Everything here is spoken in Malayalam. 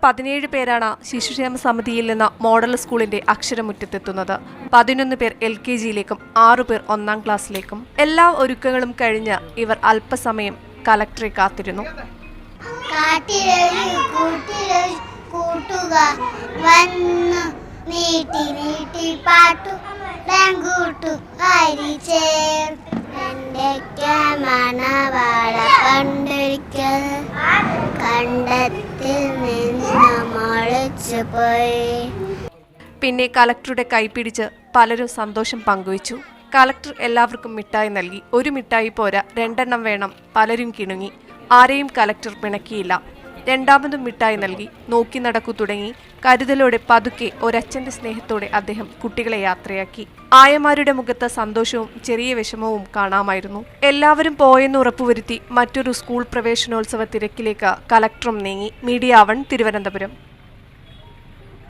17 പേരാണ് ശിശുക്ഷേമ സമിതിയിൽ നിന്ന് മോഡൽ സ്കൂളിന്റെ അക്ഷരമുറ്റത്തെത്തുന്നത്. 11 പേർ LKGയിലേക്കും 6 പേർ 1ാം ക്ലാസ്സിലേക്കും. എല്ലാ ഒരുക്കങ്ങളും കഴിഞ്ഞ് ഇവർ അല്പസമയം കലക്ടറെ കാത്തിരുന്നു. പിന്നെ കലക്ടറുടെ കൈപിടിച്ച് പലരും സന്തോഷം പങ്കുവച്ചു. കലക്ടർ എല്ലാവർക്കും മിഠായി നൽകി. ഒരു മിഠായി പോരാ, 2 എണ്ണം വേണം. പലരും കിണുങ്ങി. ആരെയും കലക്ടർ പിണക്കിയില്ല. രണ്ടാമതും മിഠായി നൽകി. നോക്കി നടക്കു തുടങ്ങി. കരുതലോടെ പതുക്കെ ഒരച്ഛന്റെ സ്നേഹത്തോടെ അദ്ദേഹം കുട്ടികളെ യാത്രയാക്കി. ആയമാരുടെ മുഖത്ത് സന്തോഷവും ചെറിയ വിഷമവും കാണാമായിരുന്നു. എല്ലാവരും പോയെന്ന് ഉറപ്പുവരുത്തി മറ്റൊരു സ്കൂൾ പ്രവേശനോത്സവ തിരക്കിലേക്ക് കലക്ടറും നീങ്ങി. മീഡിയ 1 തിരുവനന്തപുരം.